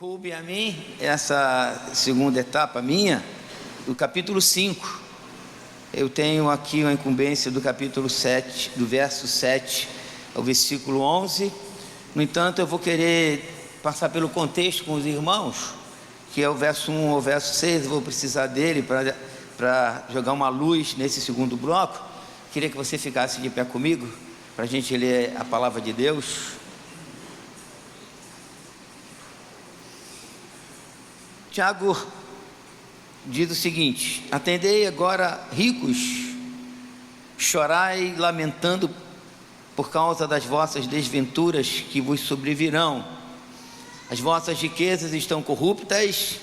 Coube a mim essa segunda etapa minha, do capítulo 5. Eu tenho aqui uma incumbência do capítulo 7, do verso 7 ao versículo 11. No entanto, eu vou querer passar pelo contexto com os irmãos, que é o verso 1 ao verso 6. Eu vou precisar dele para jogar uma luz nesse segundo bloco. Queria que você ficasse de pé comigo, para a gente ler a palavra de Deus. Tiago diz o seguinte: atendei agora, ricos, chorai lamentando por causa das vossas desventuras que vos sobrevirão. As vossas riquezas estão corruptas,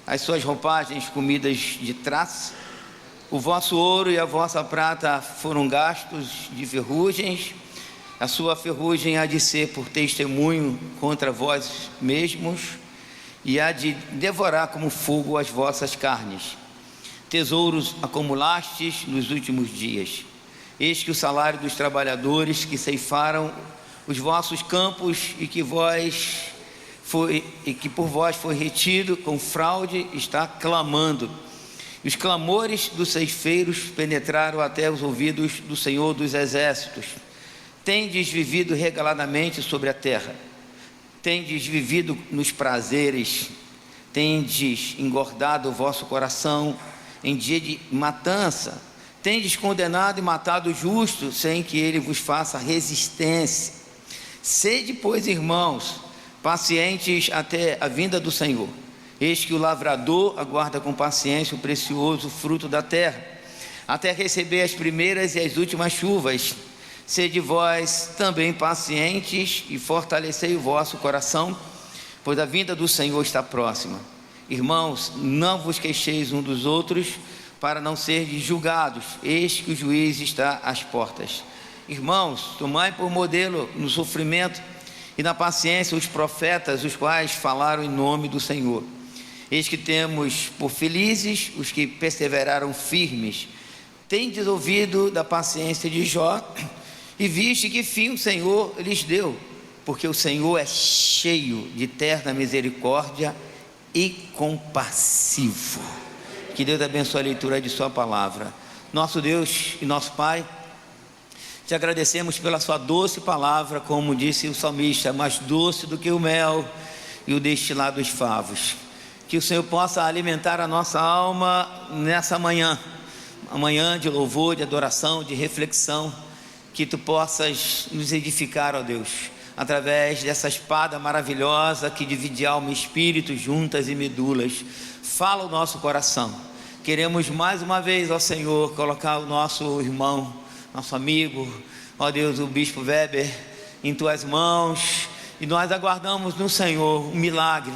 as suas roupagens comidas de traça. O vosso ouro e a vossa prata foram gastos de ferrugens. A sua ferrugem há de ser por testemunho contra vós mesmos, e há de devorar como fogo as vossas carnes. Tesouros acumulastes nos últimos dias. Eis que o salário dos trabalhadores que ceifaram os vossos campos e que por vós foi retido com fraude está clamando. E os clamores dos ceifeiros penetraram até os ouvidos do Senhor dos Exércitos. Tendes vivido regaladamente sobre a terra. Tendes vivido nos prazeres, tendes engordado o vosso coração em dia de matança, tendes condenado e matado o justo, sem que ele vos faça resistência. Sede, pois, irmãos, pacientes até a vinda do Senhor. Eis que o lavrador aguarda com paciência o precioso fruto da terra, até receber as primeiras e as últimas chuvas. Sede vós também pacientes e fortalecei o vosso coração, pois a vinda do Senhor está próxima. Irmãos, não vos queixeis um dos outros, para não serdes julgados. Eis que o juiz está às portas. Irmãos, tomai por modelo no sofrimento e na paciência os profetas, os quais falaram em nome do Senhor. Eis que temos por felizes os que perseveraram firmes. Tendes ouvido da paciência de Jó, e viste que fim o Senhor lhes deu, porque o Senhor é cheio de terna misericórdia e compassivo. Que Deus abençoe a leitura de sua palavra. Nosso Deus e nosso Pai, te agradecemos pela sua doce palavra, como disse o salmista, mais doce do que o mel e o destilar dos favos. Que o Senhor possa alimentar a nossa alma nessa manhã, uma manhã de louvor, de adoração, de reflexão. Que tu possas nos edificar, ó Deus, através dessa espada maravilhosa que divide alma e espírito, juntas e medulas. Fala o nosso coração. Queremos mais uma vez, ó Senhor, colocar o nosso irmão, nosso amigo, ó Deus, o bispo Weber, em tuas mãos, e nós aguardamos no Senhor um milagre.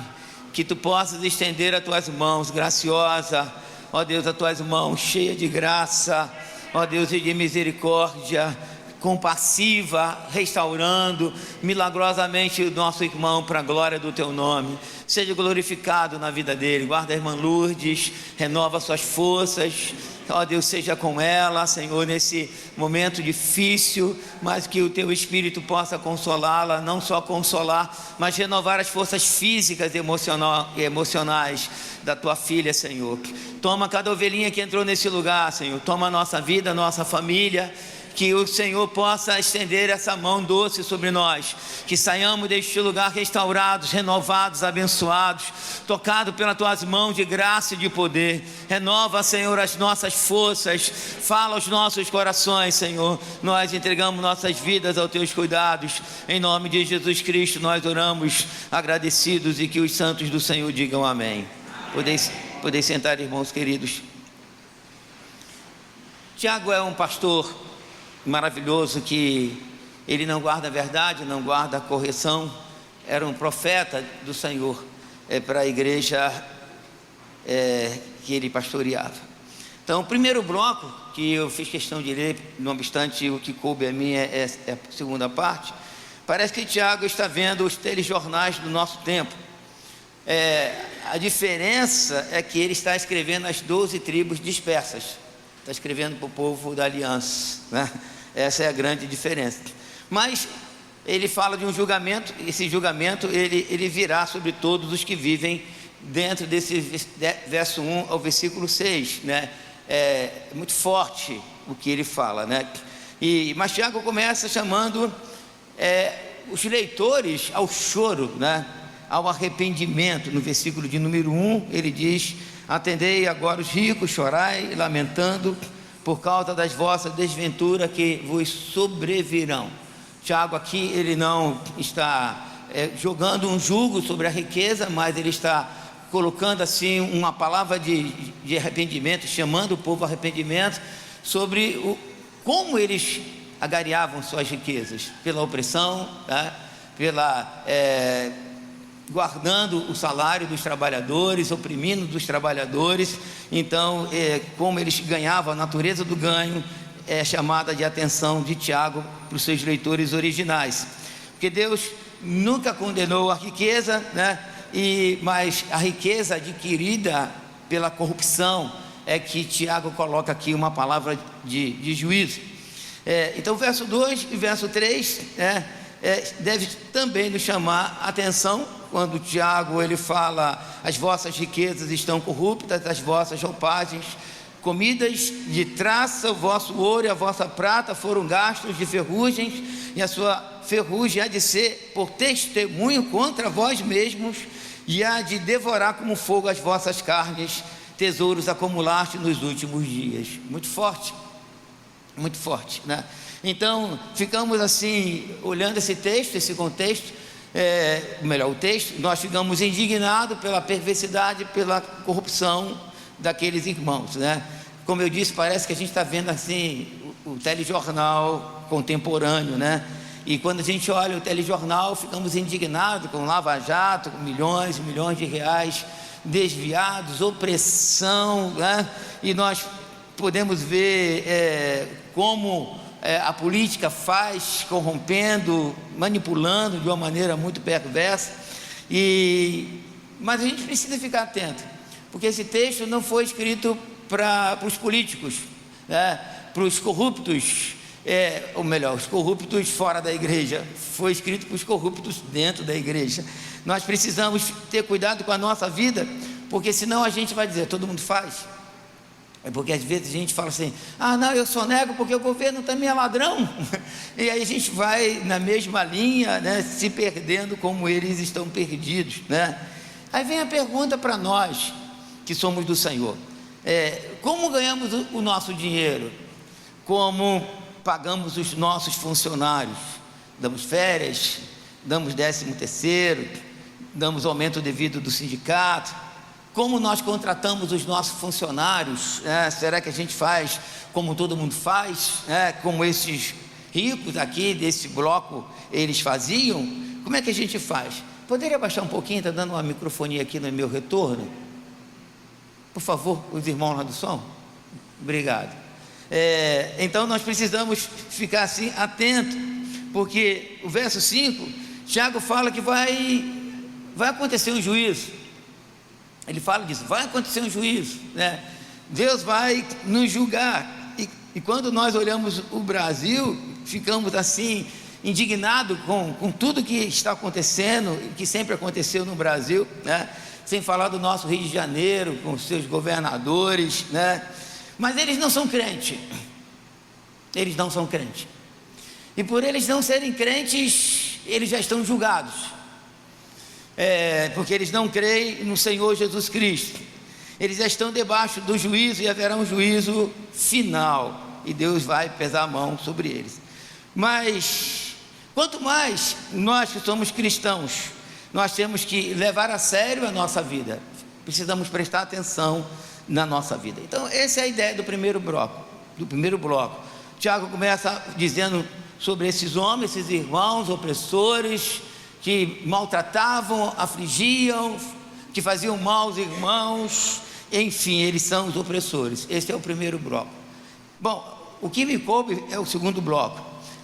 Que tu possas estender as tuas mãos graciosa, ó Deus, as tuas mãos cheias de graça, ó Deus, e de misericórdia, compassiva, restaurando milagrosamente o nosso irmão para a glória do teu nome. Seja glorificado na vida dele. Guarda a irmã Lourdes, renova suas forças, ó Deus, seja com ela, Senhor, nesse momento difícil, mas que o teu Espírito possa consolá-la, não só consolar, mas renovar as forças físicas e emocionais da tua filha, Senhor. Toma cada ovelhinha que entrou nesse lugar, Senhor, toma a nossa vida, a nossa família. Que o Senhor possa estender essa mão doce sobre nós, que saiamos deste lugar restaurados, renovados, abençoados, tocados pelas tuas mãos de graça e de poder. Renova, Senhor, as nossas forças, fala aos nossos corações, Senhor. Nós entregamos nossas vidas aos teus cuidados, em nome de Jesus Cristo nós oramos agradecidos, e que os santos do Senhor digam amém. Podeis sentar, irmãos queridos. Tiago é um pastor maravilhoso, que ele não guarda a verdade, não guarda a correção. Era um profeta do Senhor para a igreja que ele pastoreava. Então, o primeiro bloco que eu fiz questão de ler, não obstante o que coube a mim é a segunda parte. Parece que Tiago está vendo os telejornais do nosso tempo. A diferença é que ele está escrevendo as 12 tribos dispersas. Está escrevendo para o povo da aliança, né? Essa é a grande diferença. Mas ele fala de um julgamento. Esse julgamento ele virá sobre todos os que vivem dentro desse verso 1 ao versículo 6, né? É muito forte o que ele fala, né? Mas Tiago começa chamando os leitores ao choro, né? Ao arrependimento. No versículo de número 1 ele diz: atendei agora os ricos, chorai, lamentando por causa das vossas desventuras que vos sobrevirão. Tiago aqui ele não está jogando um jugo sobre a riqueza, mas ele está colocando assim uma palavra de arrependimento, chamando o povo ao arrependimento sobre como eles agariavam suas riquezas, pela opressão, tá? Guardando o salário dos trabalhadores, oprimindo dos trabalhadores. Então, como eles ganhavam, a natureza do ganho é chamada de atenção de Tiago para os seus leitores originais, porque Deus nunca condenou a riqueza, né? Mas a riqueza adquirida pela corrupção é que Tiago coloca aqui uma palavra de juízo. Então, verso 2 e verso 3 deve também nos chamar a atenção, quando Tiago ele fala: as vossas riquezas estão corruptas, as vossas roupagens comidas de traça, o vosso ouro e a vossa prata foram gastos de ferrugens, e a sua ferrugem há de ser por testemunho contra vós mesmos, e há de devorar como fogo as vossas carnes, tesouros acumulaste nos últimos dias. Muito forte, né? Então ficamos assim, olhando esse texto, esse contexto, o texto, nós ficamos indignados pela perversidade, pela corrupção daqueles irmãos, né? Como eu disse, parece que a gente está vendo assim o telejornal contemporâneo, né? E quando a gente olha o telejornal, ficamos indignados com Lava Jato, com milhões e milhões de reais desviados, opressão, né? E nós podemos ver como a política faz, corrompendo, manipulando de uma maneira muito perversa. Mas a gente precisa ficar atento, porque esse texto não foi escrito para os políticos, né? Para os corruptos, ou melhor, os corruptos fora da igreja. Foi escrito para os corruptos dentro da igreja. Nós precisamos ter cuidado com a nossa vida, porque senão a gente vai dizer: todo mundo faz. Porque às vezes a gente fala assim: não, eu só nego porque o governo também é ladrão. E aí a gente vai na mesma linha, né, se perdendo como eles estão perdidos, né? Aí vem a pergunta para nós que somos do Senhor: como ganhamos o nosso dinheiro? Como pagamos os nossos funcionários? Damos férias, damos 13º, damos aumento devido do sindicato? Como nós contratamos os nossos funcionários? Será que a gente faz como todo mundo faz? Como esses ricos aqui desse bloco eles faziam? Como é que a gente faz? Poderia baixar um pouquinho? Está dando uma microfonia aqui no meu retorno, por favor, os irmãos lá do som. Obrigado. Então nós precisamos ficar assim atento, porque o verso 5, Tiago fala que vai acontecer um juízo. Ele fala disso: vai acontecer um juízo, né? Deus vai nos julgar. E quando nós olhamos o Brasil, ficamos assim indignados com tudo que está acontecendo, que sempre aconteceu no Brasil, né? Sem falar do nosso Rio de Janeiro, com os seus governadores, né? Mas eles não são crentes. Eles não são crentes. E por eles não serem crentes, eles já estão julgados. Porque eles não creem no Senhor Jesus Cristo. Eles já estão debaixo do juízo, e haverá um juízo final, e Deus vai pesar a mão sobre eles. Mas quanto mais nós que somos cristãos, nós temos que levar a sério a nossa vida. Precisamos prestar atenção na nossa vida. Então essa é a ideia do primeiro bloco. Tiago começa dizendo sobre esses homens, esses irmãos opressores, que maltratavam, afligiam, que faziam mal aos irmãos. Enfim, eles são os opressores. Esse é o primeiro bloco. Bom, o que me coube é o segundo bloco.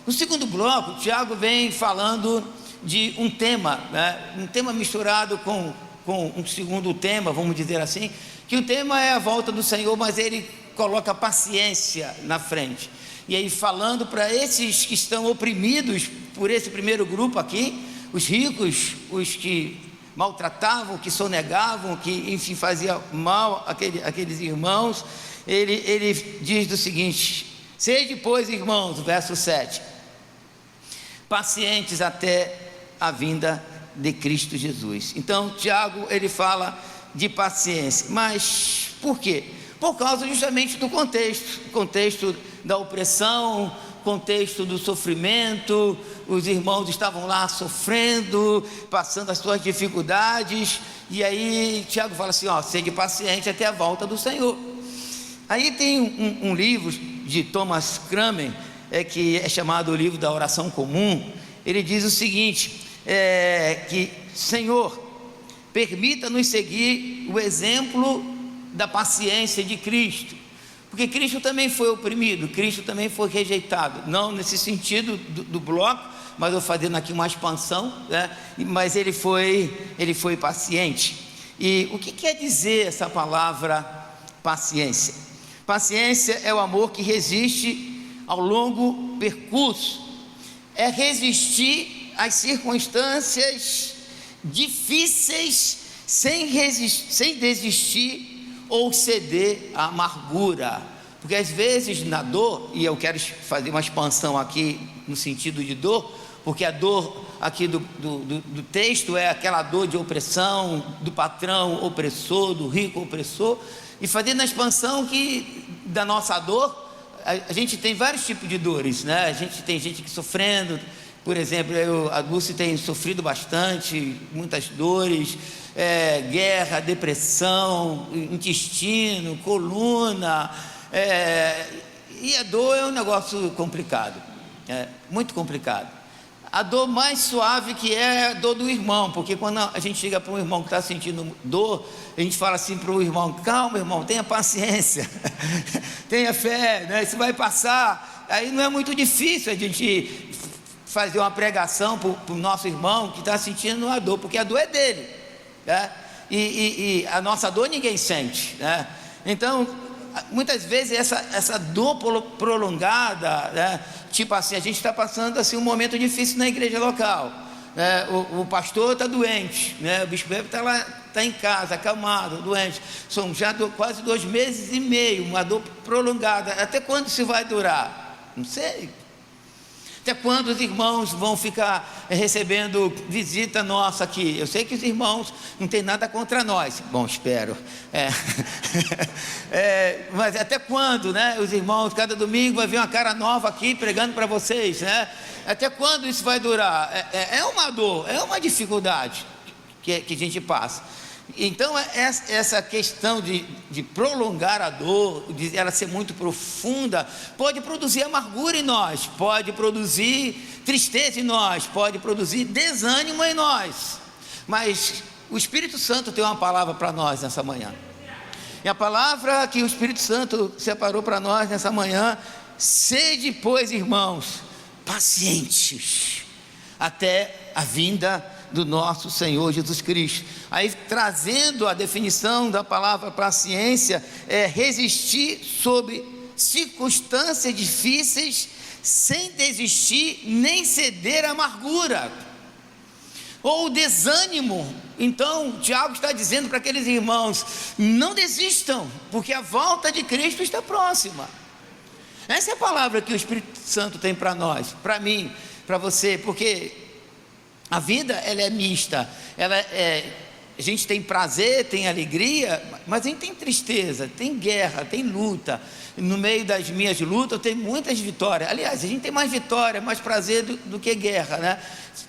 No segundo bloco, Tiago vem falando de um tema, né? Um tema misturado com um segundo tema, vamos dizer assim, que o tema é a volta do Senhor, mas ele coloca paciência na frente. E aí falando para esses que estão oprimidos por esse primeiro grupo aqui, os ricos, os que maltratavam, que sonegavam, que enfim faziam mal àqueles irmãos, ele diz o seguinte: sede, pois, irmãos, verso 7, pacientes até a vinda de Cristo Jesus. Então Tiago, ele fala de paciência, mas por quê? Por causa justamente do contexto da opressão, contexto do sofrimento. Os irmãos estavam lá sofrendo, passando as suas dificuldades, e aí Tiago fala assim, sede paciente até a volta do Senhor. Aí tem um livro de Thomas Cranmer, que é chamado o livro da oração comum. Ele diz o seguinte, que Senhor, permita-nos seguir o exemplo da paciência de Cristo, porque Cristo também foi oprimido, Cristo também foi rejeitado, não nesse sentido do bloco, mas eu fazendo aqui uma expansão, né? Mas ele foi paciente. E o que quer dizer essa palavra paciência? Paciência é o amor que resiste ao longo percurso, é resistir às circunstâncias difíceis sem desistir ou ceder à amargura, porque às vezes na dor, e eu quero fazer uma expansão aqui no sentido de dor, porque a dor aqui do texto é aquela dor de opressão, do patrão opressor, do rico opressor, e fazendo a expansão que da nossa dor, a gente tem vários tipos de dores, né? A gente tem gente que sofrendo, por exemplo, a Dulce tem sofrido bastante, muitas dores, guerra, depressão, intestino, coluna, e a dor é um negócio complicado, muito complicado. A dor mais suave que é a dor do irmão, porque quando a gente chega para um irmão que está sentindo dor, a gente fala assim para o irmão, calma irmão, tenha paciência, tenha fé, né? Isso vai passar. Aí não é muito difícil a gente fazer uma pregação para o nosso irmão que está sentindo a dor, porque a dor é dele, né? E a nossa dor ninguém sente, né? Então muitas vezes essa dor prolongada, né? Tipo assim, a gente está passando assim, um momento difícil na igreja local, né? O pastor está doente, né? O bispo está lá, está em casa, acamado, doente, são já quase 2 meses e meio, uma dor prolongada. Até quando isso vai durar? Não sei. Até quando os irmãos vão ficar recebendo visita nossa aqui? Eu sei que os irmãos não tem nada contra nós. Bom, espero. Mas até quando, né? Os irmãos, cada domingo vai vir uma cara nova aqui pregando para vocês, né? Até quando isso vai durar? É uma dor, é uma dificuldade que a gente passa. Então essa questão de prolongar a dor, de ela ser muito profunda, pode produzir amargura em nós, pode produzir tristeza em nós, pode produzir desânimo em nós. Mas o Espírito Santo tem uma palavra para nós nessa manhã, e a palavra que o Espírito Santo separou para nós nessa manhã: sede, pois, irmãos, pacientes até a vinda do nosso Senhor Jesus Cristo. Aí trazendo a definição da palavra paciência, é resistir sob circunstâncias difíceis sem desistir nem ceder à amargura ou desânimo. Então Tiago está dizendo para aqueles irmãos: não desistam, porque a volta de Cristo está próxima. Essa é a palavra que o Espírito Santo tem para nós, para mim, para você, porque a vida ela é mista, a gente tem prazer, tem alegria, mas a gente tem tristeza, tem guerra, tem luta. No meio das minhas lutas eu tenho muitas vitórias. Aliás, a gente tem mais vitória, mais prazer do que guerra, né?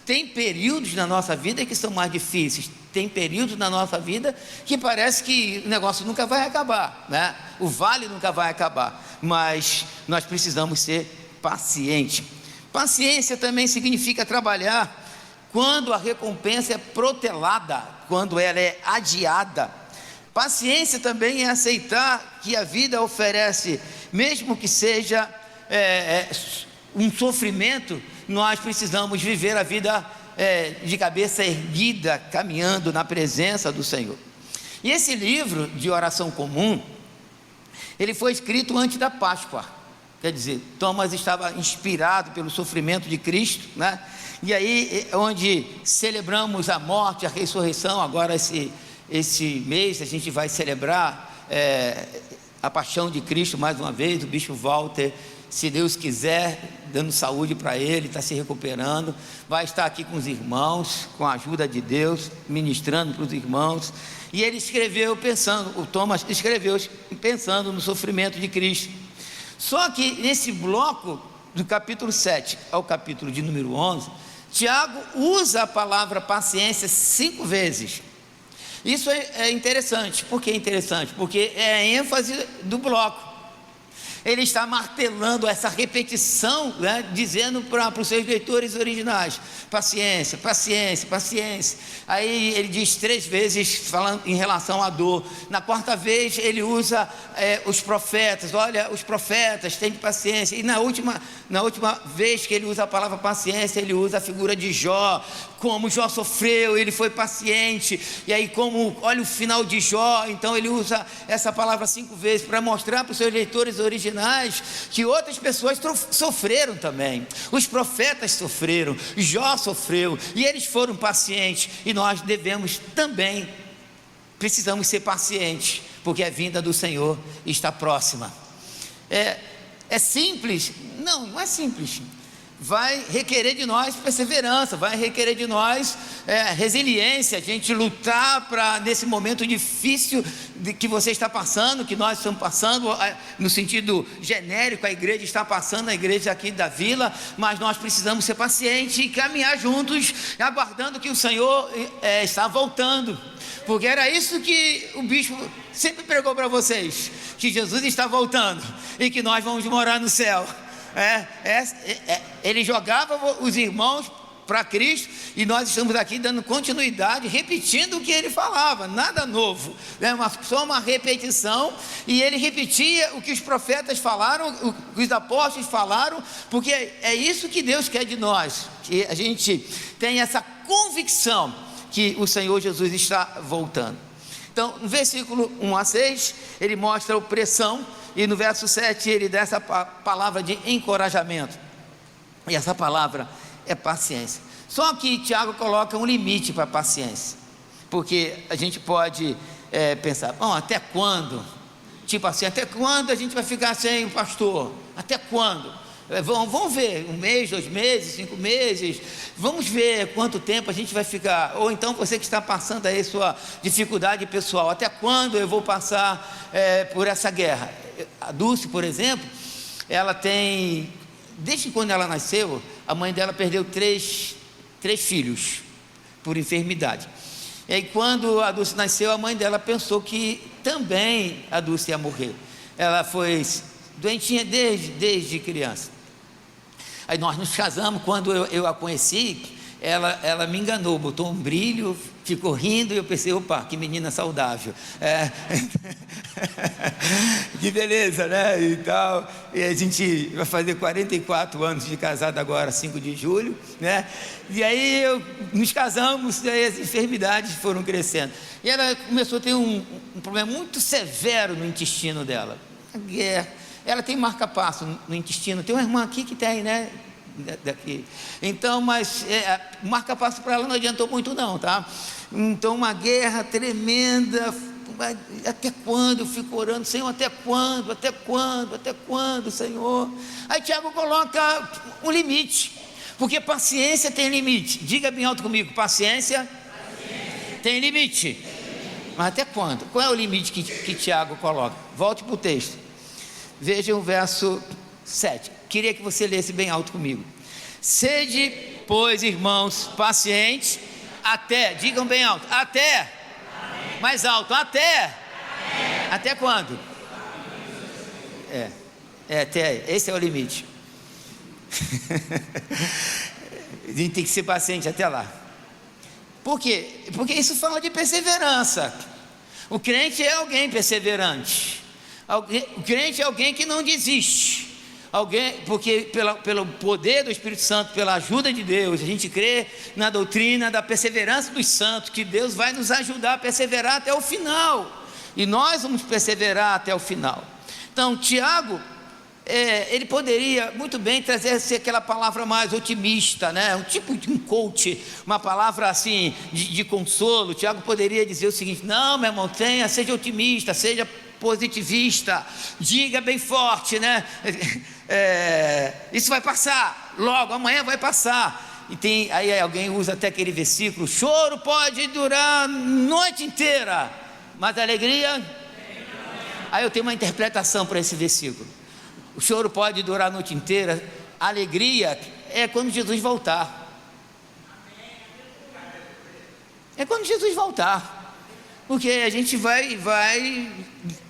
Tem períodos na nossa vida que são mais difíceis, tem períodos na nossa vida que parece que o negócio nunca vai acabar, né? O vale nunca vai acabar, mas nós precisamos ser pacientes. Paciência também significa trabalhar quando a recompensa é protelada, quando ela é adiada. Paciência também é aceitar que a vida oferece, mesmo que seja um sofrimento, nós precisamos viver a vida de cabeça erguida, caminhando na presença do Senhor. E esse livro de oração comum, ele foi escrito antes da Páscoa, Quer dizer, Thomas estava inspirado pelo sofrimento de Cristo, né? E aí, onde celebramos a morte, a ressurreição, agora esse mês a gente vai celebrar a paixão de Cristo mais uma vez. O bispo Walter, se Deus quiser, dando saúde para ele, está se recuperando, vai estar aqui com os irmãos, com a ajuda de Deus, ministrando para os irmãos. E ele escreveu o Thomas escreveu pensando no sofrimento de Cristo. Só que nesse bloco, do capítulo 7 ao capítulo de número 11, Tiago usa a palavra paciência 5 vezes. Isso é interessante. Por que é interessante? Porque é a ênfase do bloco. Ele está martelando essa repetição, né, dizendo para os seus leitores originais: paciência, paciência, paciência. Aí ele diz 3 vezes falando em relação à dor. Na 4ª vez ele usa os profetas: olha, os profetas, têm paciência. E na última vez que ele usa a palavra paciência, ele usa a figura de Jó. Como Jó sofreu, ele foi paciente. E aí, olha o final de Jó. Então ele usa essa palavra 5 vezes para mostrar para os seus leitores originais que outras pessoas sofreram também. Os profetas sofreram, Jó sofreu, e eles foram pacientes. E nós precisamos ser pacientes, porque a vinda do Senhor está próxima. É simples? Não é simples. Vai requerer de nós perseverança, vai requerer de nós resiliência, a gente lutar nesse momento difícil que você está passando, que nós estamos passando, no sentido genérico, a igreja está passando, a igreja aqui da vila, mas nós precisamos ser pacientes e caminhar juntos, aguardando que o Senhor está voltando, porque era isso que o bispo sempre pregou para vocês, que Jesus está voltando e que nós vamos morar no céu. Ele jogava os irmãos para Cristo, e nós estamos aqui dando continuidade, repetindo o que ele falava, nada novo, só uma repetição. E ele repetia o que os profetas falaram, o que os apóstolos falaram, porque é isso que Deus quer de nós, que a gente tenha essa convicção que o Senhor Jesus está voltando. Então, no versículo 1 a 6, ele mostra a opressão, e no verso 7 ele dá essa palavra de encorajamento, e essa palavra é paciência. Só que Tiago coloca um limite para a paciência, porque a gente pode pensar: bom, até quando? Tipo assim, até quando a gente vai ficar sem o pastor? Até quando? Vamos ver, 1 mês, 2 meses, 5 meses, vamos ver quanto tempo a gente vai ficar. Ou então você que está passando aí sua dificuldade pessoal: até quando eu vou passar por essa guerra? A Dulce, por exemplo, ela tem, desde quando ela nasceu, a mãe dela perdeu 3 filhos por enfermidade. E aí, quando a Dulce nasceu, a mãe dela pensou que também a Dulce ia morrer. Ela foi doentinha desde criança. Aí nós nos casamos. Quando eu a conheci, ela me enganou, botou um brilho, ficou rindo, e eu pensei: opa, que menina saudável, que beleza, né, e tal. E a gente vai fazer 44 anos de casado agora, 5 de julho, né, e aí nos casamos, e aí as enfermidades foram crescendo, e ela começou a ter um problema muito severo no intestino dela. Ela tem marca-passo no intestino. Tem uma irmã aqui que tem, né? Daqui. Então, mas marca-passo para ela não adiantou muito não, tá? Então, uma guerra tremenda. Até quando? Eu fico orando: Senhor, até quando? Até quando? Até quando, Senhor? Aí Tiago coloca um limite, porque paciência tem limite. Diga bem alto comigo: paciência tem limite. Mas até quando? Qual é o limite que Tiago coloca? Volte para o texto. Veja o verso 7. Queria que você lesse bem alto comigo: sede, pois, irmãos, pacientes até, digam bem alto, até, amém. Mais alto, até, amém. Até quando? Até, esse é o limite. A gente tem que ser paciente até lá. Por quê? Porque isso fala de perseverança. O crente é alguém perseverante. O crente é alguém que não desiste. Porque pelo poder do Espírito Santo, pela ajuda de Deus, a gente crê na doutrina da perseverança dos santos, que Deus vai nos ajudar a perseverar até o final, e nós vamos perseverar até o final. Então Tiago ele poderia muito bem trazer aquela palavra mais otimista, né? Um tipo de um coach, uma palavra assim de consolo. Tiago poderia dizer o seguinte: não, meu irmão, seja otimista, seja positivista, diga bem forte, né? Isso vai passar, logo, amanhã vai passar. E aí alguém usa até aquele versículo: choro pode durar a noite inteira, mas a alegria... Aí eu tenho uma interpretação para esse versículo. O choro pode durar a noite inteira, a alegria é quando Jesus voltar. É quando Jesus voltar. Porque a gente vai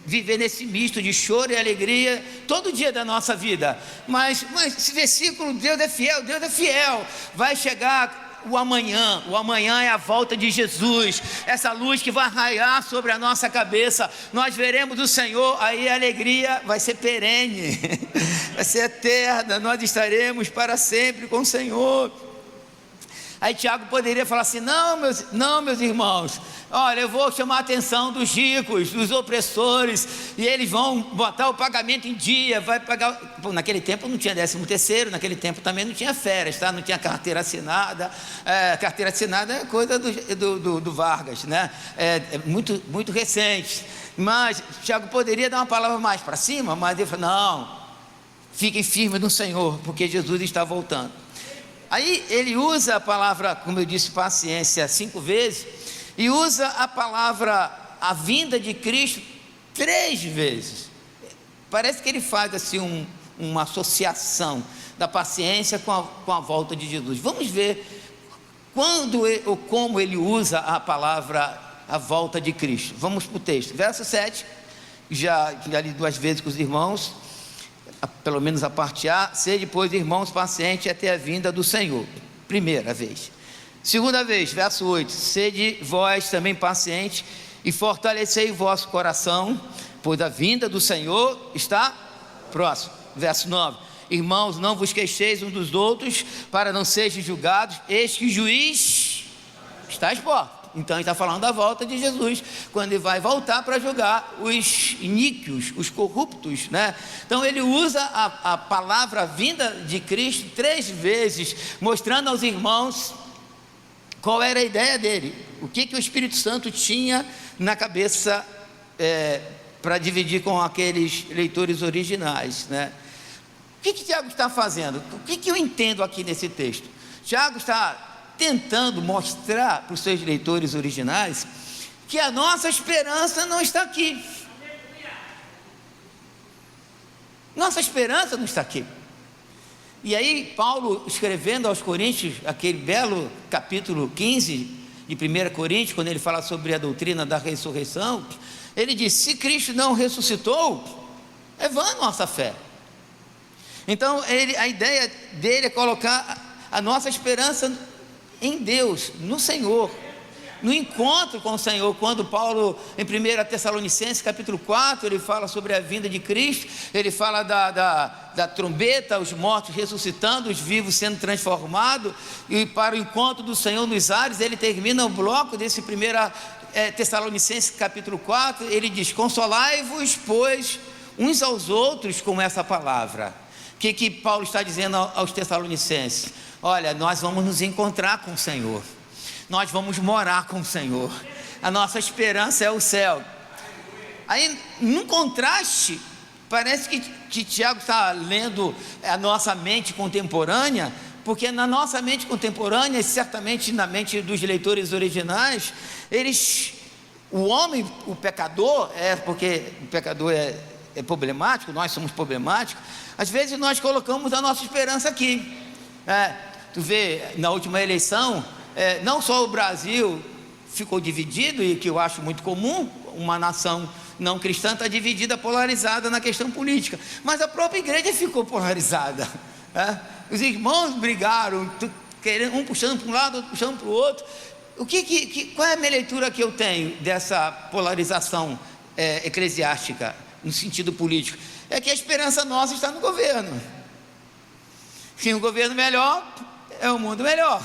viver nesse misto de choro e alegria todo dia da nossa vida. Mas esse versículo, Deus é fiel. Vai chegar o amanhã é a volta de Jesus, essa luz que vai raiar sobre a nossa cabeça, nós veremos o Senhor, aí a alegria vai ser perene, vai ser eterna, nós estaremos para sempre com o Senhor. Aí Tiago poderia falar assim: não, meus irmãos, olha, eu vou chamar a atenção dos ricos, dos opressores, e eles vão botar o pagamento em dia, vai pagar. Pô, naquele tempo não tinha 13º, naquele tempo também não tinha férias, tá? Não tinha carteira assinada. Carteira assinada é coisa do Vargas, né? Muito, muito recente. Mas Tiago poderia dar uma palavra mais para cima, mas ele falou: não, fiquem firmes no Senhor, porque Jesus está voltando. Aí ele usa a palavra, como eu disse, paciência 5 vezes, e usa a palavra a vinda de Cristo 3 vezes. Parece que ele faz assim uma associação da paciência com a volta de Jesus. Vamos ver quando ou como ele usa a palavra a volta de Cristo. Vamos para o texto, verso 7, já li 2 vezes com os irmãos, pelo menos a parte A: sede, pois, irmãos, pacientes até a vinda do Senhor. Primeira vez. Segunda vez, verso 8: sede vós também pacientes e fortalecei o vosso coração, pois a vinda do Senhor está próximo. Verso 9: irmãos, não vos queixeis uns dos outros, para não sejam julgados, eis que o juiz está às portas. Então ele está falando da volta de Jesus, quando ele vai voltar para julgar os iníquos, os corruptos, né? Então ele usa a palavra vinda de Cristo 3 vezes, mostrando aos irmãos qual era a ideia dele, o que o Espírito Santo tinha na cabeça para dividir com aqueles leitores originais, né? O que Tiago está fazendo? O que eu entendo aqui nesse texto? Tiago está tentando mostrar para os seus leitores originais que a nossa esperança não está aqui. Nossa esperança não está aqui. E aí Paulo, escrevendo aos Coríntios, aquele belo capítulo 15 de 1 Coríntios, quando ele fala sobre a doutrina da ressurreição, ele diz: se Cristo não ressuscitou, é vã a nossa fé. Então a ideia dele é colocar a nossa esperança em Deus, no Senhor, no encontro com o Senhor. Quando Paulo, em 1 Tessalonicenses capítulo 4, ele fala sobre a vinda de Cristo, ele fala da trombeta, os mortos ressuscitando, os vivos sendo transformados, e para o encontro do Senhor nos ares. Ele termina o bloco desse 1 Tessalonicenses capítulo 4, ele diz: consolai-vos, pois, uns aos outros com essa palavra. O que Paulo está dizendo aos Tessalonicenses? Olha, nós vamos nos encontrar com o Senhor, nós vamos morar com o Senhor, a nossa esperança é o céu. Aí, num contraste, parece que Tiago está lendo a nossa mente contemporânea, porque na nossa mente contemporânea, certamente na mente dos leitores originais, o homem, o pecador, porque o pecador é problemático, nós somos problemáticos, às vezes nós colocamos a nossa esperança aqui. Tu vê, na última eleição, não só o Brasil ficou dividido, e que eu acho muito comum, uma nação não cristã está dividida, polarizada na questão política, mas a própria igreja ficou polarizada. Os irmãos brigaram, um puxando para um lado, outro puxando para o outro. Qual é a minha leitura que eu tenho dessa polarização eclesiástica, no sentido político? É que a esperança nossa está no governo. Se um governo melhor, é um mundo melhor,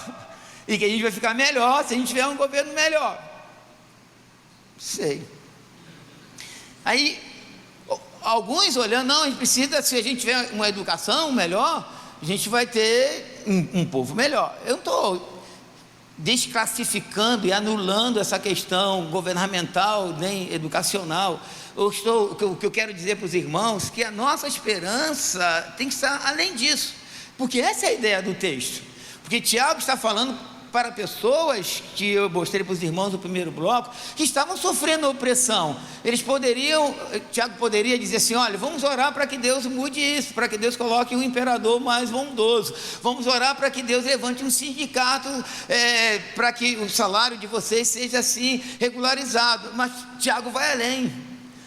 e que a gente vai ficar melhor se a gente tiver um governo melhor. Sei. Aí alguns olhando, não, a gente precisa, se a gente tiver uma educação melhor, a gente vai ter um povo melhor. Eu não estou desclassificando e anulando essa questão governamental nem educacional. O que eu quero dizer para os irmãos é que a nossa esperança tem que estar além disso, porque essa é a ideia do texto. Porque Tiago está falando para pessoas, que eu mostrei para os irmãos no primeiro bloco, que estavam sofrendo opressão. Tiago poderia dizer assim: olha, vamos orar para que Deus mude isso, para que Deus coloque um imperador mais bondoso, vamos orar para que Deus levante um sindicato, para que o salário de vocês seja assim regularizado. Mas Tiago vai além,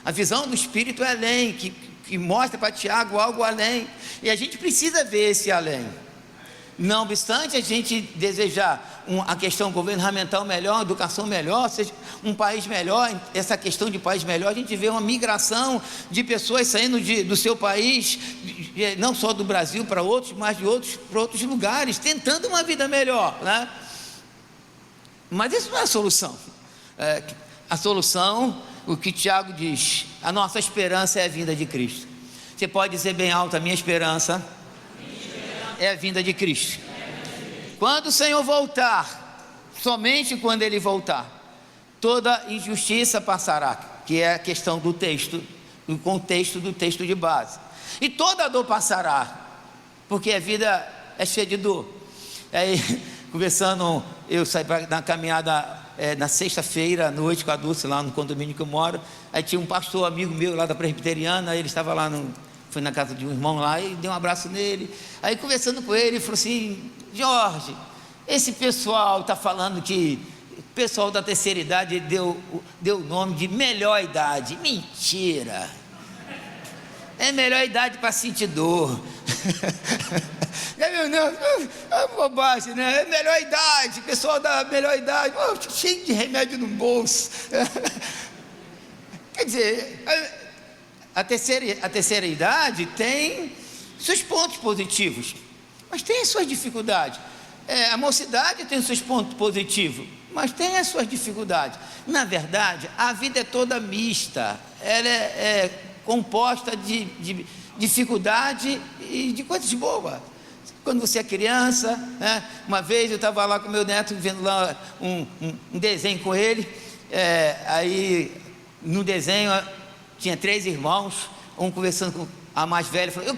a visão do Espírito é além, que mostra para Tiago algo além, e a gente precisa ver esse além. Não obstante a gente desejar a questão governamental melhor, educação melhor, seja um país melhor, essa questão de país melhor, a gente vê uma migração de pessoas saindo do seu país, não só do Brasil para outros, mas para outros lugares, tentando uma vida melhor, né? Mas isso não é a solução. A solução, o que Tiago diz, a nossa esperança é a vinda de Cristo. Você pode dizer bem alto: a minha esperança é a vinda de Cristo. Quando o Senhor voltar, somente quando Ele voltar, toda injustiça passará, que é a questão do texto, do contexto do texto de base, e toda dor passará, porque a vida é cheia de dor. Aí, conversando, eu saí na caminhada na sexta-feira à noite com a Dulce, lá no condomínio que eu moro. Aí tinha um pastor amigo meu lá da Presbiteriana, ele estava lá fui na casa de um irmão lá e dei um abraço nele. Aí, conversando com ele, ele falou assim: Jorge, esse pessoal está falando que o pessoal da terceira idade deu o nome de melhor idade. Mentira! É melhor idade para sentir dor. É bobagem, né? É melhor idade, pessoal da melhor idade, cheio de remédio no bolso. Quer dizer, a terceira idade tem seus pontos positivos, mas tem as suas dificuldades. A mocidade tem os seus pontos positivos, mas tem as suas dificuldades. Na verdade, a vida é toda mista, ela é composta de dificuldade e de coisas boas. Quando você é criança, né? Uma vez eu estava lá com meu neto, vendo lá um desenho com ele, aí no desenho tinha 3 irmãos, um conversando com a mais velha, falou: eu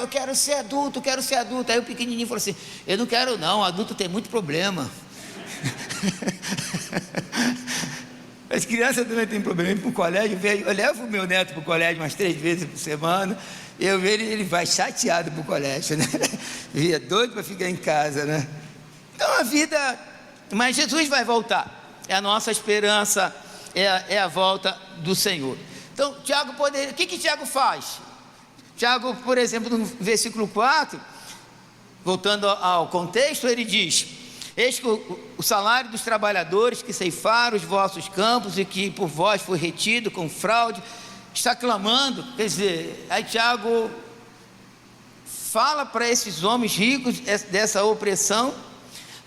quero ser adulto, quero ser adulto. Aí o pequenininho falou assim: eu não quero não, adulto tem muito problema. As crianças também têm problema para o colégio. Eu levo o meu neto para o colégio umas 3 vezes por semana. Eu vejo ele vai chateado para o colégio, né? Ele é doido para ficar em casa, né? Então a vida, mas Jesus vai voltar. É a nossa esperança, é a volta do Senhor. Então Tiago o que Tiago faz? Tiago, por exemplo, no versículo 4, voltando ao contexto, ele diz: eis que o salário dos trabalhadores que ceifaram os vossos campos e que por vós foi retido com fraude, está clamando. Quer dizer, aí Tiago fala para esses homens ricos dessa opressão.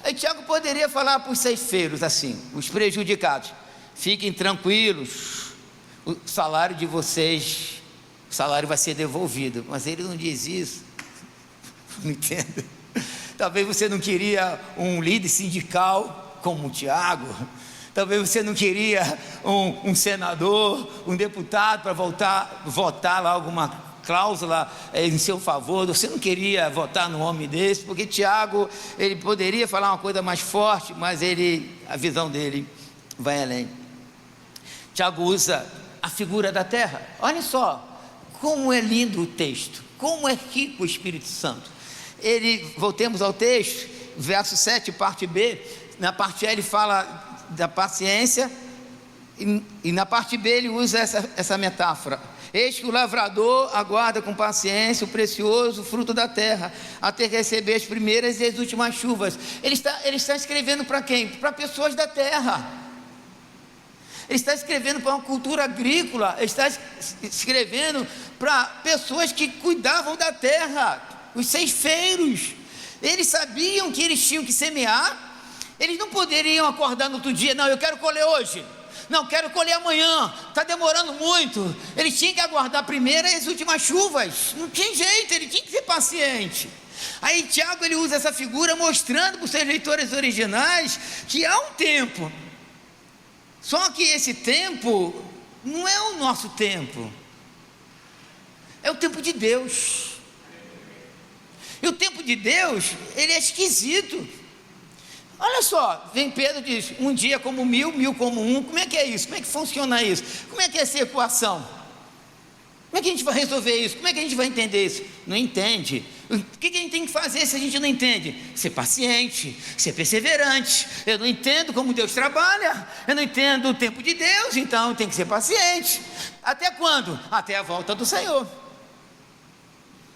Aí Tiago poderia falar para os ceifeiros assim, os prejudicados: fiquem tranquilos, o salário de vocês, o salário vai ser devolvido. Mas ele não diz isso. Não entendo. Talvez você não queria um líder sindical como o Tiago. Talvez você não queria um senador, um deputado para votar lá alguma cláusula em seu favor. Você não queria votar num homem desse, porque Tiago, ele poderia falar uma coisa mais forte, mas a visão dele vai além. Tiago usa a figura da terra. Olha só como é lindo o texto, como é rico o Espírito Santo. Voltemos ao texto, verso 7, parte B. Na parte A ele fala da paciência, e na parte B ele usa essa metáfora: eis que o lavrador aguarda com paciência o precioso fruto da terra, até receber as primeiras e as últimas chuvas. Ele está escrevendo para quem? Para pessoas da terra. Ele está escrevendo para uma cultura agrícola. Ele está escrevendo para pessoas que cuidavam da terra, os ceifeiros. Eles sabiam que eles tinham que semear. Eles não poderiam acordar no outro dia: não, eu quero colher hoje. Não, quero colher amanhã, está demorando muito. Ele tinha que aguardar primeiro as últimas chuvas, não tinha jeito, ele tinha que ser paciente. Aí Tiago, ele usa essa figura mostrando para os seus leitores originais que há um tempo, só que esse tempo não é o nosso tempo, é o tempo de Deus. E o tempo de Deus, ele é esquisito. Olha só, vem Pedro e diz: um dia como mil, mil como um. Como é que é isso? Como é que funciona isso? Como é que é essa equação? Como é que a gente vai resolver isso? Como é que a gente vai entender isso? Não entende. O que a gente tem que fazer se a gente não entende? Ser paciente, ser perseverante. Eu não entendo como Deus trabalha, eu não entendo o tempo de Deus, então tem que ser paciente. Até quando? Até a volta do Senhor.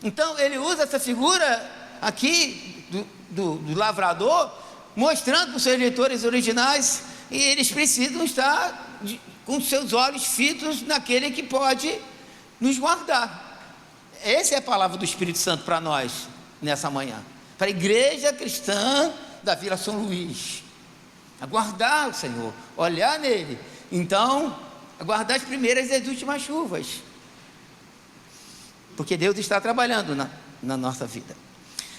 Então ele usa essa figura aqui do lavrador, mostrando para os seus leitores originais, e eles precisam estar com seus olhos fitos naquele que pode nos guardar. Essa é a palavra do Espírito Santo para nós nessa manhã, para a igreja cristã da Vila São Luís. Aguardar o Senhor, olhar nele, então aguardar as primeiras e as últimas chuvas, porque Deus está trabalhando na nossa vida.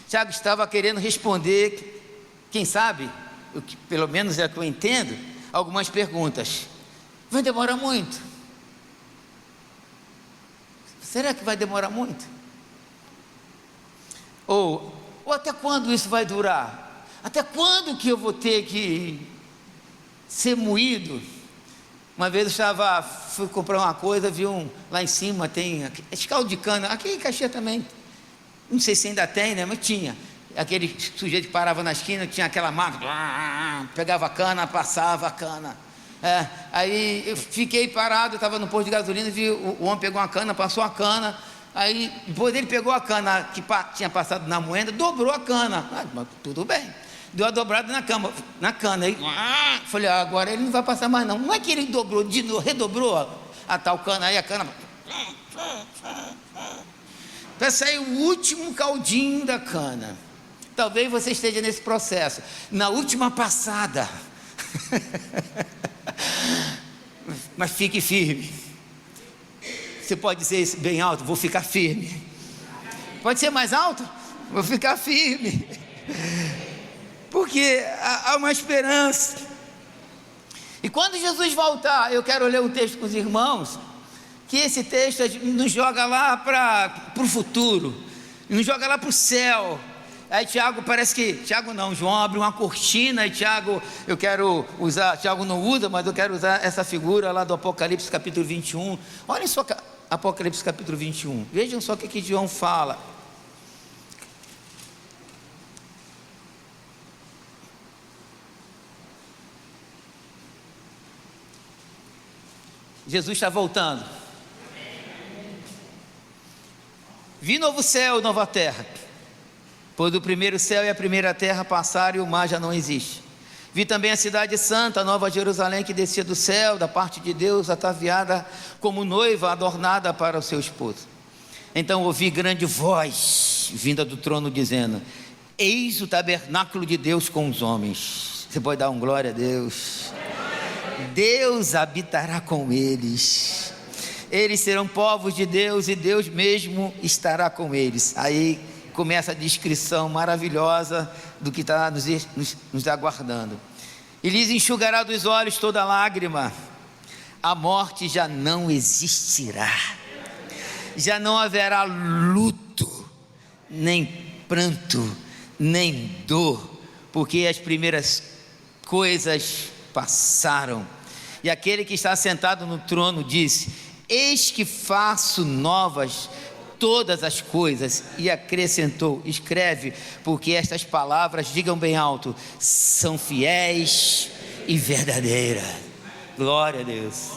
Tiago estava querendo responder, quem sabe, o que pelo menos é o que eu entendo, algumas perguntas. Vai demorar muito? Será que vai demorar muito? Ou até quando isso vai durar? Até quando que eu vou ter que ser moído? Uma vez eu fui comprar uma coisa, vi lá em cima tem caldo de cana, aqui em Caxias também, não sei se ainda tem, né? Mas tinha aquele sujeito que parava na esquina, tinha aquela máquina, pegava a cana, passava a cana. Aí eu fiquei parado, estava no posto de gasolina, vi o homem pegou uma cana, passou a cana, aí depois ele pegou a cana que tinha passado na moenda, dobrou a cana. Mas tudo bem, deu a dobrada na cana, aí falei: agora ele não vai passar mais não. Não é que ele dobrou, redobrou a tal cana, aí a cana para sair o último caldinho da cana. Talvez você esteja nesse processo, na última passada. Mas fique firme. Você pode dizer isso bem alto: vou ficar firme. Pode ser mais alto? Vou ficar firme. Porque há uma esperança. E quando Jesus voltar, eu quero ler um texto com os irmãos, que esse texto nos joga lá para o futuro, nos joga lá para o céu. Aí Tiago, João abre uma cortina, e Tiago não usa, mas eu quero usar essa figura lá do Apocalipse capítulo 21, olhem só Apocalipse capítulo 21, vejam só o que João fala. Jesus está voltando. Vi novo céu e nova terra, pois o primeiro céu e a primeira terra passaram e o mar já não existe. Vi também a cidade santa, a nova Jerusalém, que descia do céu, da parte de Deus, ataviada como noiva adornada para o seu esposo. Então ouvi grande voz vinda do trono dizendo: eis o tabernáculo de Deus com os homens. Você pode dar um glória a Deus? Deus habitará com eles, eles serão povos de Deus e Deus mesmo estará com eles. Aí começa a descrição maravilhosa do que está nos aguardando. E lhes enxugará dos olhos toda lágrima, a morte já não existirá, já não haverá luto, nem pranto, nem dor, porque as primeiras coisas passaram. E aquele que está sentado no trono disse: eis que faço novas todas as coisas. E acrescentou: escreve, porque estas palavras, digam bem alto, são fiéis e verdadeiras. Glória a Deus.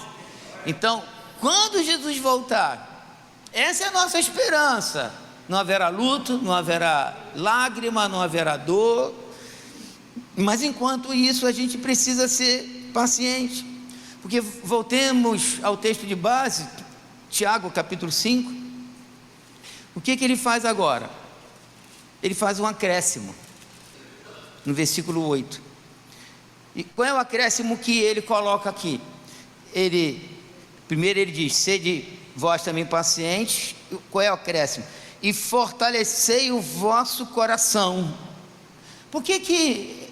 Então, quando Jesus voltar, essa é a nossa esperança. Não haverá luto, não haverá lágrima, não haverá dor, mas enquanto isso a gente precisa ser paciente, porque voltemos ao texto de base, Tiago capítulo 5, o que ele faz agora? Ele faz um acréscimo, no versículo 8, e qual é o acréscimo que ele coloca aqui? primeiro ele diz: sede vós também pacientes. Qual é o acréscimo? E fortalecei o vosso coração. Por que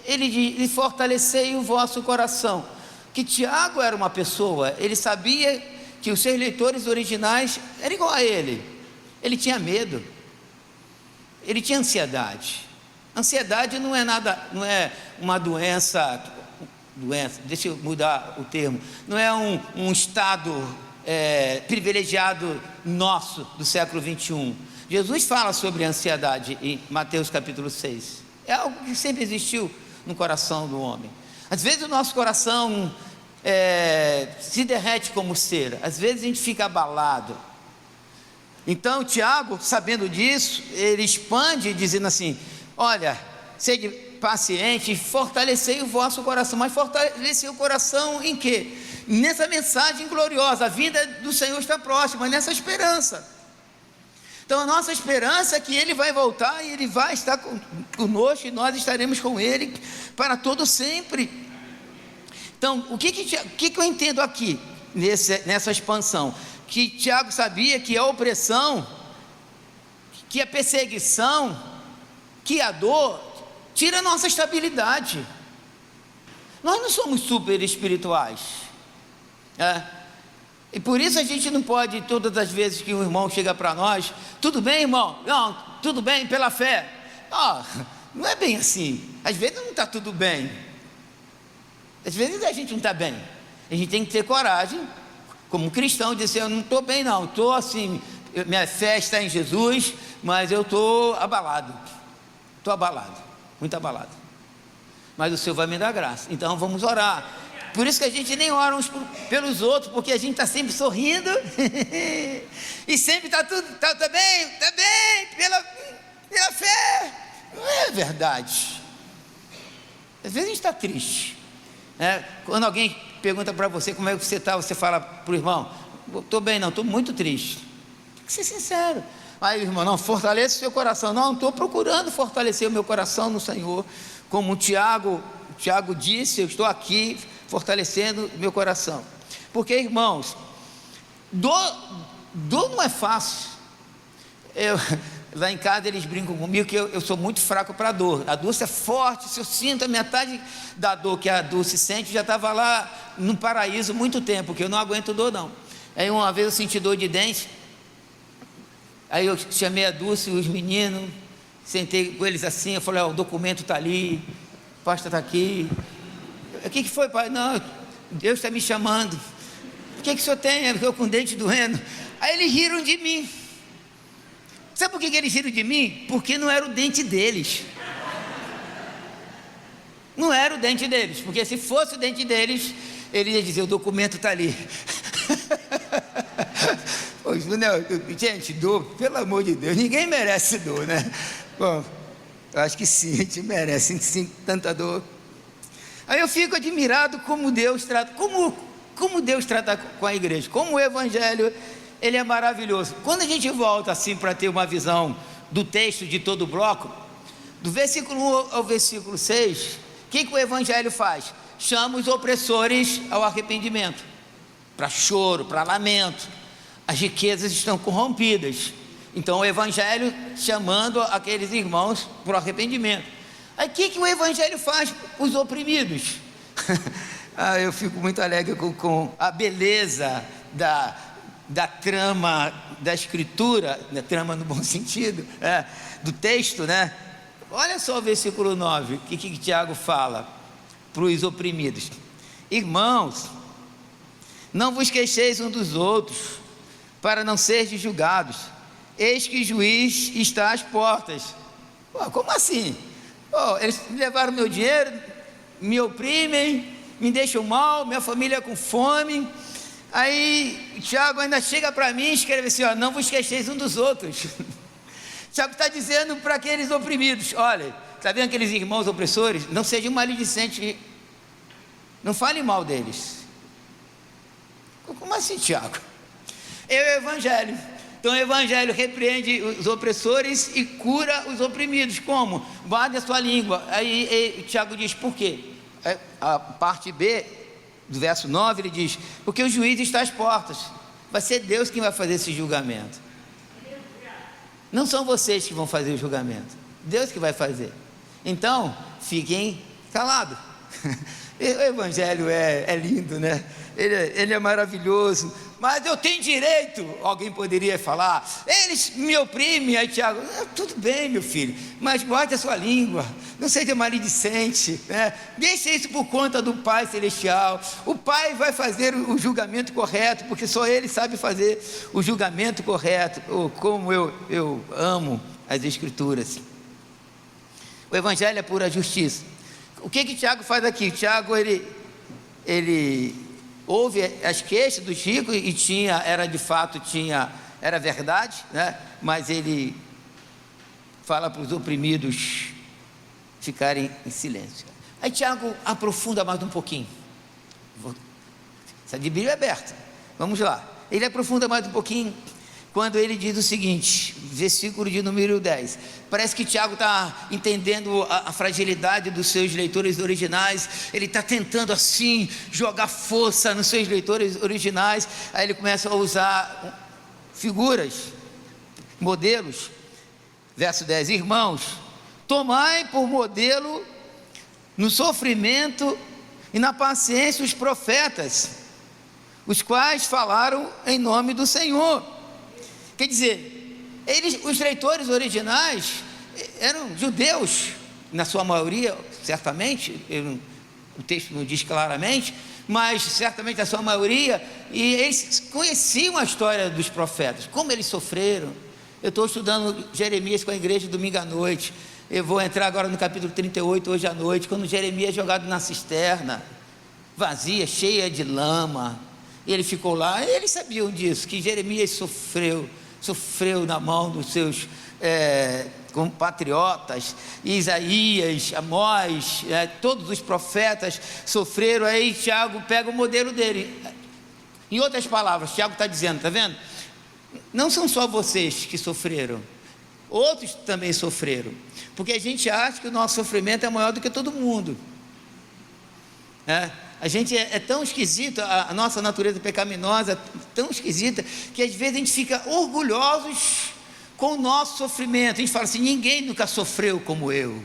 ele diz: e fortalecei o vosso coração? Que Tiago era uma pessoa, ele sabia que os seus leitores originais eram igual a ele. Ele tinha medo, ele tinha ansiedade. Ansiedade não é nada, não é uma doença, deixa eu mudar o termo, não é um estado privilegiado nosso do século 21. Jesus fala sobre ansiedade em Mateus capítulo 6. É algo que sempre existiu no coração do homem. Às vezes o nosso coração se derrete como cera, às vezes a gente fica abalado. Então Tiago, sabendo disso, ele expande dizendo assim: olha, sede paciente e fortalecei o vosso coração. Mas fortalecer o coração em quê? Nessa mensagem gloriosa, a vinda do Senhor está próxima, nessa esperança. Então a nossa esperança é que Ele vai voltar e Ele vai estar conosco e nós estaremos com Ele para todo sempre. Então, o que eu entendo aqui nessa expansão? Que Tiago sabia que a opressão, que a perseguição, que a dor tira a nossa estabilidade. Nós não somos super espirituais, e por isso a gente não pode, todas as vezes que um irmão chega para nós: tudo bem, irmão? Não, tudo bem pela fé. Não é bem assim. Às vezes não está tudo bem, às vezes a gente não está bem. A gente tem que ter coragem, como cristão, de dizer: eu não estou bem não, estou assim, minha fé está em Jesus, mas eu estou abalado, muito abalado, mas o Senhor vai me dar graça. Então vamos orar. Por isso que a gente nem ora uns pelos outros, porque a gente está sempre sorrindo e sempre está tudo, está bem, pela fé. Não é verdade. Às vezes a gente está triste, quando alguém pergunta para você como é que você está, você fala para o irmão: estou bem não, estou muito triste. Tem que ser sincero. Aí o irmão: não, fortaleça o seu coração. Não, estou procurando fortalecer o meu coração no Senhor, como Tiago disse: eu estou aqui fortalecendo meu coração. Porque, irmãos, dor não é fácil. Lá em casa eles brincam comigo que eu sou muito fraco para dor. A Dulce é forte. Se eu sinto a metade da dor que a Dulce sente, já estava lá no paraíso muito tempo, porque eu não aguento dor não. Aí uma vez eu senti dor de dente, aí eu chamei a Dulce e os meninos, sentei com eles assim, eu falei: o documento está ali, a pasta está aqui. O que foi, pai? Não, Deus está me chamando. O que o senhor tem? Eu estou com o dente doendo. Aí eles riram de mim. Sabe por que eles riram de mim? Porque não era o dente deles. Não era o dente deles, porque se fosse o dente deles, eles iam dizer: o documento está ali. Gente, dor, pelo amor de Deus, ninguém merece dor, né? Bom, eu acho que sim, a gente merece sim, tanta dor. Aí eu fico admirado como Deus trata, como Deus trata com a igreja, como o Evangelho, ele é maravilhoso. Quando a gente volta assim para ter uma visão do texto de todo o bloco, do versículo 1 ao versículo 6, o que o Evangelho faz? Chama os opressores ao arrependimento, para choro, para lamento. As riquezas estão corrompidas. Então o Evangelho chamando aqueles irmãos para o arrependimento. Aí o que o Evangelho faz para os oprimidos? Eu fico muito alegre com a beleza da trama da escritura, da trama no bom sentido, do texto, né? Olha só o versículo 9, o que Tiago fala para os oprimidos: irmãos, não vos queixeis uns dos outros, para não serdes julgados. Eis que o juiz está às portas. Como assim? Eles levaram meu dinheiro, me oprimem, me deixam mal, minha família com fome. Aí Tiago ainda chega para mim e escreve assim: não vos queixeis uns dos outros. Tiago está dizendo para aqueles oprimidos: olha, está vendo aqueles irmãos opressores? Não sejam maledicentes, não fale mal deles. Como assim, Tiago? É o Evangelho. Então o Evangelho repreende os opressores e cura os oprimidos. Como? Guarde a sua língua. Aí Tiago diz: por quê? A parte B do verso 9, ele diz: porque o juiz está às portas. Vai ser Deus quem vai fazer esse julgamento. Não são vocês que vão fazer o julgamento, Deus que vai fazer. Então, fiquem calados. O evangelho é lindo, né? Ele é maravilhoso. Mas eu tenho direito, alguém poderia falar, eles me oprimem. Aí Tiago: tudo bem, meu filho, mas guarde a sua língua, não seja maledicente, né? Deixe isso por conta do Pai Celestial. O Pai vai fazer o julgamento correto, porque só Ele sabe fazer o julgamento correto. Como eu amo as Escrituras. O Evangelho é pura justiça. O que Tiago faz aqui? Tiago, ele houve as queixas dos ricos e era verdade, né? Mas ele fala para os oprimidos ficarem em silêncio. Aí Tiago aprofunda mais um pouquinho. Essa de Bíblia é aberta. Vamos lá. Ele aprofunda mais um pouquinho quando ele diz o seguinte, versículo de número 10. Parece que Tiago está entendendo a fragilidade dos seus leitores originais. Ele está tentando assim jogar força nos seus leitores originais. Aí ele começa a usar figuras, modelos. Verso 10: irmãos, tomai por modelo no sofrimento e na paciência os profetas, os quais falaram em nome do Senhor. Quer dizer, os leitores originais eram judeus, na sua maioria, certamente, o texto não diz claramente, mas certamente a sua maioria, e eles conheciam a história dos profetas, como eles sofreram. Eu estou estudando Jeremias com a igreja domingo à noite, eu vou entrar agora no capítulo 38 hoje à noite, quando Jeremias é jogado na cisterna, vazia, cheia de lama, e ele ficou lá. E eles sabiam disso, que Jeremias sofreu na mão dos seus compatriotas. Isaías, Amós, todos os profetas sofreram. Aí Tiago pega o modelo dele. Em outras palavras, Tiago está dizendo, está vendo? Não são só vocês que sofreram, outros também sofreram, porque a gente acha que o nosso sofrimento é maior do que todo mundo, a gente é tão esquisito, a nossa natureza pecaminosa é tão esquisita, que às vezes a gente fica orgulhosos com o nosso sofrimento. A gente fala assim: ninguém nunca sofreu como eu.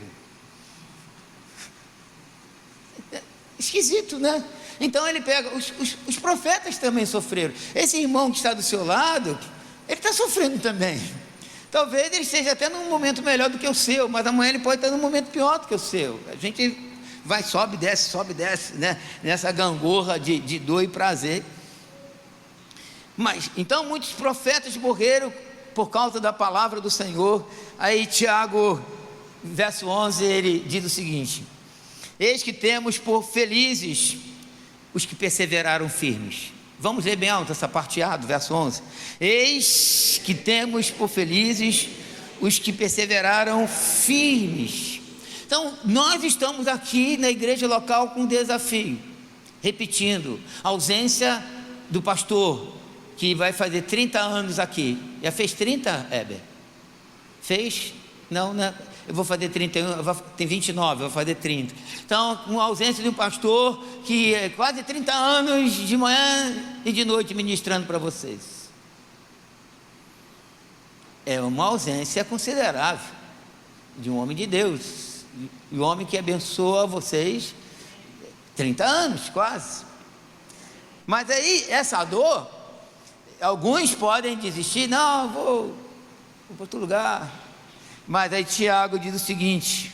Esquisito, né? Então ele pega, os profetas também sofreram. Esse irmão que está do seu lado, ele está sofrendo também. Talvez ele esteja até num momento melhor do que o seu, mas amanhã ele pode estar num momento pior do que o seu. A gente sobe e desce, né? Nessa gangorra de dor e prazer. Mas, então, muitos profetas morreram por causa da palavra do Senhor. Aí Tiago, verso 11, ele diz o seguinte: eis que temos por felizes os que perseveraram firmes. Vamos ler bem alto essa parte A do verso 11. Eis que temos por felizes os que perseveraram firmes. Então, nós estamos aqui na igreja local com um desafio, repetindo, a ausência do pastor, que vai fazer 30 anos aqui. Já fez 30, Heber? Fez? Não, né? Eu vou fazer 31, tem 29, eu vou fazer 30. Então, com a ausência de um pastor que é quase 30 anos de manhã e de noite ministrando para vocês. É uma ausência considerável de um homem de Deus, e um homem que abençoa vocês 30 anos quase. Mas aí essa dor, alguns podem desistir, não, vou para outro lugar. Mas aí Tiago diz o seguinte,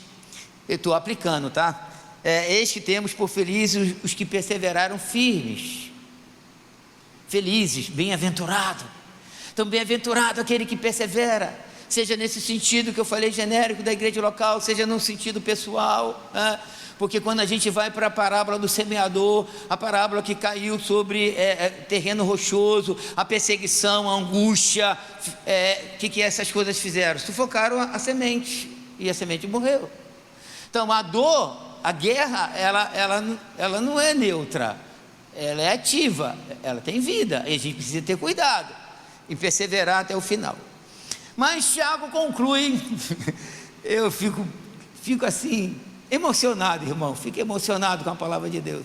eu estou aplicando, tá? Eis que temos por felizes os que perseveraram firmes. Felizes, bem-aventurado. Então, bem-aventurado aquele que persevera, seja nesse sentido que eu falei genérico da igreja local, seja no sentido pessoal, né? Porque quando a gente vai para a parábola do semeador, a parábola que caiu sobre terreno rochoso, a perseguição, a angústia, que essas coisas fizeram? Sufocaram a semente, e a semente morreu. Então a dor, a guerra, ela não é neutra, ela é ativa, ela tem vida, e a gente precisa ter cuidado e perseverar até o final. Mas Tiago conclui, eu fico assim, emocionado, irmão, fico emocionado com a palavra de Deus,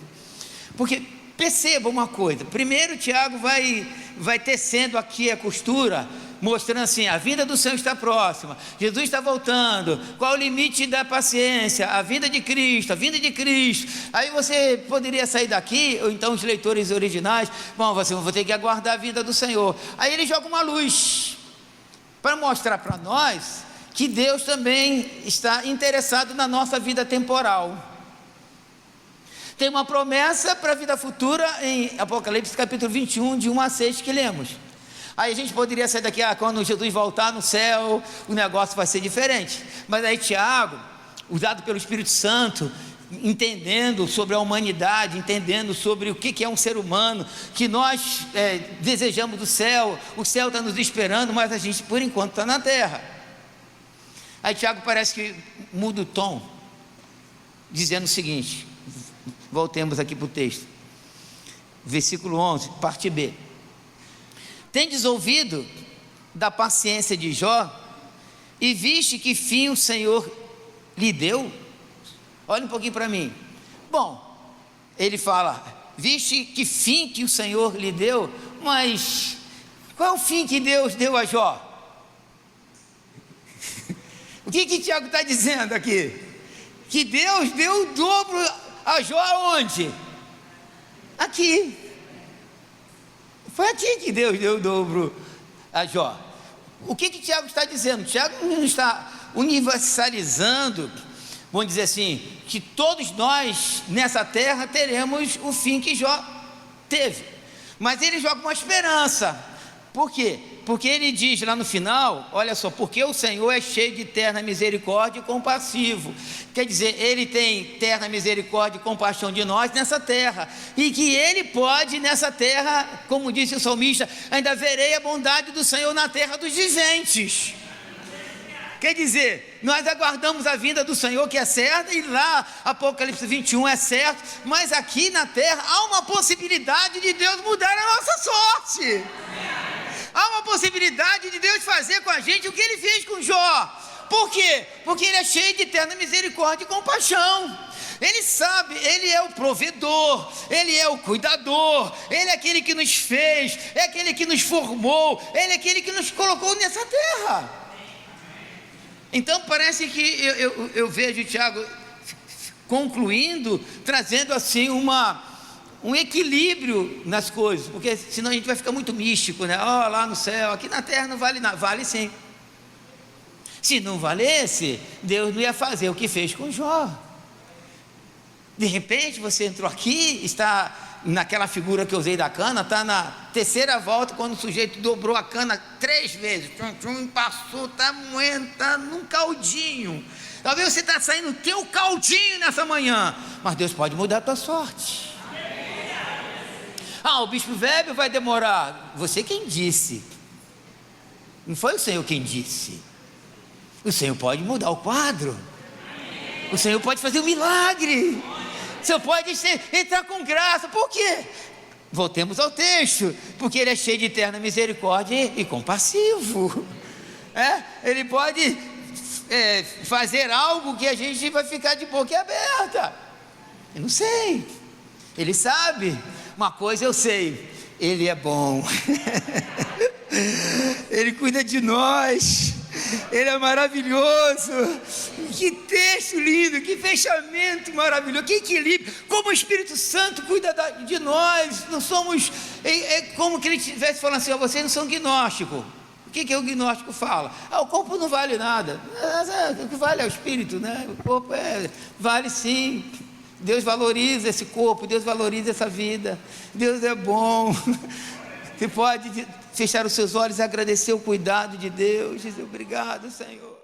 porque perceba uma coisa. Primeiro Tiago vai tecendo aqui a costura, mostrando assim: a vinda do Senhor está próxima, Jesus está voltando, qual o limite da paciência, a vinda de Cristo, a vinda de Cristo. Aí você poderia sair daqui, ou então os leitores originais, bom, você vai ter que aguardar a vinda do Senhor. Aí ele joga uma luz para mostrar para nós que Deus também está interessado na nossa vida temporal. Tem uma promessa para a vida futura em Apocalipse capítulo 21, de 1 a 6, que lemos. Aí a gente poderia sair daqui: quando Jesus voltar no céu, o negócio vai ser diferente. Mas aí Tiago, usado pelo Espírito Santo, entendendo sobre a humanidade, entendendo sobre o que é um ser humano, que nós desejamos do céu, o céu está nos esperando, mas a gente por enquanto está na terra. Aí Tiago parece que muda o tom, dizendo o seguinte, voltemos aqui para o texto, versículo 11, parte B: tendes ouvido da paciência de Jó, e viste que fim o Senhor lhe deu? Olha um pouquinho para mim. Bom, ele fala: viste que fim que o Senhor lhe deu, mas qual é o fim que Deus deu a Jó? O que Tiago está dizendo aqui? Que Deus deu o dobro a Jó aonde? Aqui. Foi aqui que Deus deu o dobro a Jó. O que Tiago está dizendo? Tiago não está universalizando, vamos dizer assim, que todos nós nessa terra teremos o fim que Jó teve, mas ele joga uma esperança. Por quê? Porque ele diz lá no final, olha só: porque o Senhor é cheio de terna misericórdia e compassivo. Quer dizer, ele tem terna misericórdia e compaixão de nós nessa terra, e que ele pode nessa terra, como disse o salmista, ainda verei a bondade do Senhor na terra dos viventes. Quer dizer, nós aguardamos a vinda do Senhor, que é certa, e lá Apocalipse 21 é certo, mas aqui na terra há uma possibilidade de Deus mudar a nossa sorte. Há uma possibilidade de Deus fazer com a gente o que ele fez com Jó. Por quê? Porque ele é cheio de eterna misericórdia e compaixão. Ele sabe, ele é o provedor, ele é o cuidador, ele é aquele que nos fez, é aquele que nos formou, ele é aquele que nos colocou nessa terra. Então parece que eu vejo o Tiago concluindo, trazendo assim um equilíbrio nas coisas, porque senão a gente vai ficar muito místico, né? Lá no céu, aqui na terra não vale nada. Vale sim. Se não valesse, Deus não ia fazer o que fez com Jó. De repente você entrou aqui, está naquela figura que eu usei da cana, está na terceira volta, quando o sujeito dobrou a cana 3 vezes, passou, está moendo, está num caldinho. Talvez você está saindo teu caldinho nessa manhã, mas Deus pode mudar a tua sorte. O bispo velho vai demorar. Você quem disse? Não foi o Senhor quem disse. O Senhor pode mudar o quadro. O Senhor pode fazer um milagre. O Senhor pode entrar com graça. Por quê? Voltemos ao texto. Porque ele é cheio de eterna misericórdia e compassivo. Ele pode fazer algo que a gente vai ficar de boca aberta. Eu não sei. Ele sabe. Uma coisa eu sei: ele é bom. Ele cuida de nós. Ele é maravilhoso. Que texto lindo, que fechamento maravilhoso, que equilíbrio. Como o Espírito Santo cuida de nós. Não somos, como que ele estivesse falando assim: vocês não são gnósticos. O que o gnóstico fala? O corpo não vale nada. O que vale é o Espírito, né? O corpo vale sim. Deus valoriza esse corpo, Deus valoriza essa vida, Deus é bom. Você pode fechar os seus olhos e agradecer o cuidado de Deus, dizer: obrigado, Senhor.